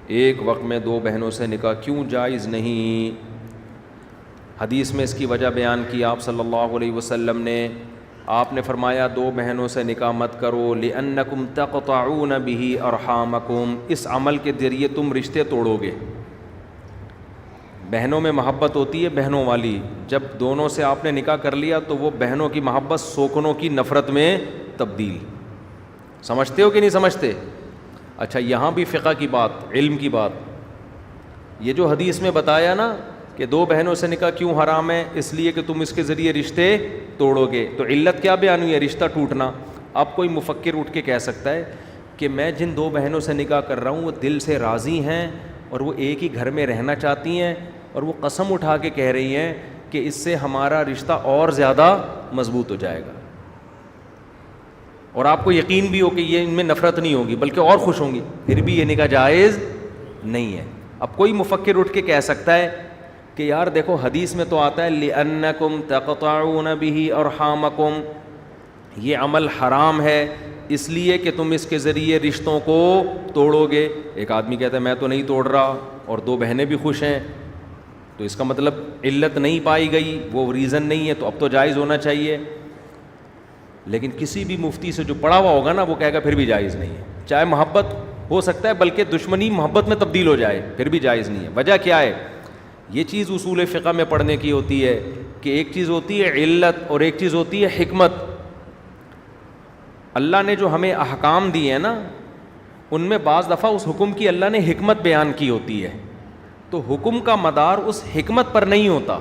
ایک وقت میں دو بہنوں سے نکاح کیوں جائز نہیں؟ حدیث میں اس کی وجہ بیان کی آپ صلی اللہ علیہ وسلم نے. آپ نے فرمایا دو بہنوں سے نکاح مت کرو، لِأَنَّكُمْ تَقْطَعُونَ بِهِ أَرْحَامَكُمْ، اس عمل کے ذریعے تم رشتے توڑو گے. بہنوں میں محبت ہوتی ہے بہنوں والی، جب دونوں سے آپ نے نکاح کر لیا تو وہ بہنوں کی محبت سوکنوں کی نفرت میں تبدیل. سمجھتے ہو کہ نہیں سمجھتے؟ اچھا یہاں بھی فقہ کی بات، علم کی بات. یہ جو حدیث میں بتایا نا کہ دو بہنوں سے نکاح کیوں حرام ہے، اس لیے کہ تم اس کے ذریعے رشتے توڑو گے، تو علت کیا بیان ہوئی ہے؟ رشتہ ٹوٹنا. اب کوئی مفکر اٹھ کے کہہ سکتا ہے کہ میں جن دو بہنوں سے نکاح کر رہا ہوں وہ دل سے راضی ہیں اور وہ ایک ہی گھر میں رہنا چاہتی ہیں، اور وہ قسم اٹھا کے کہہ رہی ہیں کہ اس سے ہمارا رشتہ اور زیادہ مضبوط ہو جائے گا، اور آپ کو یقین بھی ہو کہ یہ ان میں نفرت نہیں ہوگی بلکہ اور خوش ہوں گی، پھر بھی یہ نکاح جائز نہیں ہے. اب کوئی مفکر اٹھ کے کہہ سکتا ہے کہ یار دیکھو حدیث میں تو آتا ہے لِأَنَّكُمْ تَقْطَعُونَ بِهِ أَرْحَامَكُمْ، یہ عمل حرام ہے اس لیے کہ تم اس کے ذریعے رشتوں کو توڑو گے. ایک آدمی کہتا ہے میں تو نہیں توڑ رہا اور دو بہنیں بھی خوش ہیں، تو اس کا مطلب علت نہیں پائی گئی، وہ ریزن نہیں ہے، تو اب تو جائز ہونا چاہیے. لیکن کسی بھی مفتی سے جو پڑھا ہوا ہوگا نا وہ کہے گا پھر بھی جائز نہیں ہے، چاہے محبت ہو سکتا ہے بلکہ دشمنی محبت میں تبدیل ہو جائے پھر بھی جائز نہیں ہے. وجہ کیا ہے؟ یہ چیز اصول فقہ میں پڑھنے کی ہوتی ہے کہ ایک چیز ہوتی ہے علت اور ایک چیز ہوتی ہے حکمت. اللہ نے جو ہمیں احکام دیے ہیں نا ان میں بعض دفعہ اس حکم کی اللہ نے حکمت بیان کی ہوتی ہے، تو حکم کا مدار اس حکمت پر نہیں ہوتا.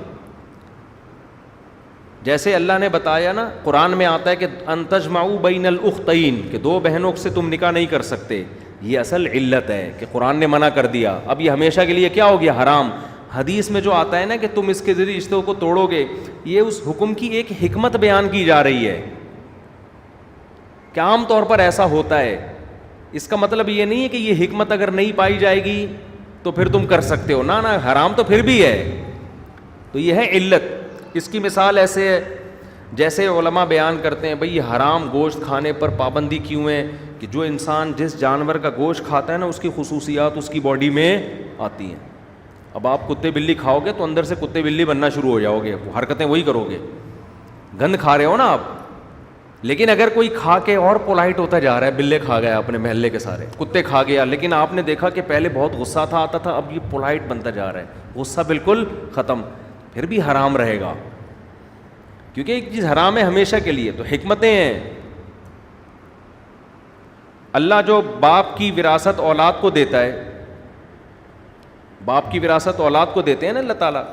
جیسے اللہ نے بتایا نا قرآن میں آتا ہے کہ ان تجمعوا بین الاختین، کہ دو بہنوں سے تم نکاح نہیں کر سکتے، یہ اصل علت ہے کہ قرآن نے منع کر دیا، اب یہ ہمیشہ کے لیے کیا ہو گیا؟ حرام. حدیث میں جو آتا ہے نا کہ تم اس کے ذریعے رشتوں کو توڑو گے، یہ اس حکم کی ایک حکمت بیان کی جا رہی ہے کہ عام طور پر ایسا ہوتا ہے. اس کا مطلب یہ نہیں ہے کہ یہ حکمت اگر نہیں پائی جائے گی تو پھر تم کر سکتے ہو، نہ حرام تو پھر بھی ہے. تو یہ ہے علت. اس کی مثال ایسے ہے جیسے علماء بیان کرتے ہیں بھئی یہ حرام گوشت کھانے پر پابندی کیوں ہے کہ جو انسان جس جانور کا گوشت کھاتا ہے نا اس کی خصوصیات اس کی باڈی میں آتی ہیں. اب آپ کتے بلی کھاؤ گے تو اندر سے کتے بلی بننا شروع ہو جاؤ گے، حرکتیں وہی کرو گے، گند کھا رہے ہو نا آپ. لیکن اگر کوئی کھا کے اور پولائٹ ہوتا جا رہا ہے، بلے کھا گیا اپنے محلے کے سارے، کتے کھا گیا، لیکن آپ نے دیکھا کہ پہلے بہت غصہ تھا آتا تھا، اب یہ پولائٹ بنتا جا رہا ہے، غصہ بالکل ختم، پھر بھی حرام رہے گا کیونکہ ایک چیز حرام ہے ہمیشہ کے لیے. تو حکمتیں ہیں. اللہ جو باپ کی وراثت اولاد کو دیتا ہے، باپ کی وراثت اولاد کو دیتے ہیں نا اللہ تعالیٰ،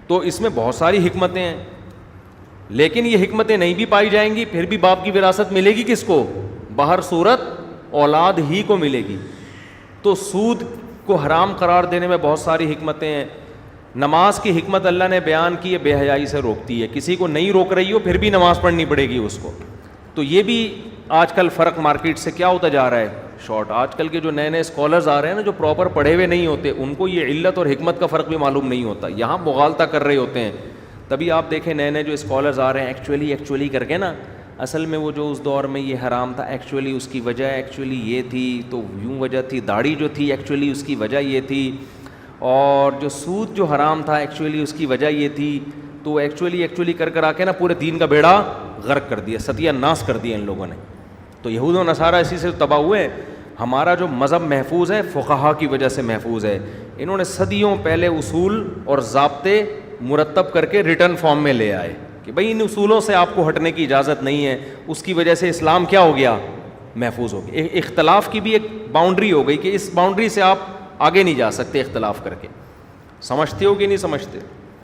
تو اس میں بہت ساری حکمتیں ہیں. لیکن یہ حکمتیں نہیں بھی پائی جائیں گی پھر بھی باپ کی وراثت ملے گی کس کو؟ بہر صورت اولاد ہی کو ملے گی. تو سود کو حرام قرار دینے میں بہت ساری حکمتیں ہیں. نماز کی حکمت اللہ نے بیان کی ہے، بے حیائی سے روکتی ہے. کسی کو نہیں روک رہی ہو پھر بھی نماز پڑھنی پڑے گی اس کو. تو یہ بھی آج کل فرق مارکیٹ سے کیا ہوتا جا رہا ہے؟ شارٹ. آج کل کے جو نئے نئے اسکالرز آ رہے ہیں نا جو پراپر پڑھے ہوئے نہیں ہوتے، ان کو یہ علت اور حکمت کا فرق بھی معلوم نہیں ہوتا، یہاں مغالطہ کر رہے ہوتے ہیں. تبھی آپ دیکھیں نئے نئے جو اسکالرز آ رہے ہیں ایکچولی کر کے نا، اصل میں وہ جو اس دور میں یہ حرام تھا ایکچولی اس کی وجہ ایکچولی یہ تھی، تو یوں وجہ تھی، داڑھی جو تھی ایکچولی اس کی وجہ یہ تھی، اور جو سود جو حرام تھا ایکچولی اس کی وجہ یہ تھی. تو ایکچولی کر آ کے نا پورے دین کا بیڑا غرق کر دیا، ستیہ ناس کر دیا ان لوگوں نے. تو یہود و نصارہ اسی سے تباہ ہوئے. ہمارا جو مذہب محفوظ ہے فقہا کی وجہ سے محفوظ ہے. انہوں نے صدیوں پہلے اصول اور ضابطے مرتب کر کے ریٹن فارم میں لے آئے کہ بھئی ان اصولوں سے آپ کو ہٹنے کی اجازت نہیں ہے. اس کی وجہ سے اسلام کیا ہو گیا؟ محفوظ ہو گیا. اختلاف کی بھی ایک باؤنڈری ہو گئی کہ اس باؤنڈری سے آپ آگے نہیں جا سکتے اختلاف کر کے. سمجھتے ہو کہ نہیں سمجھتے؟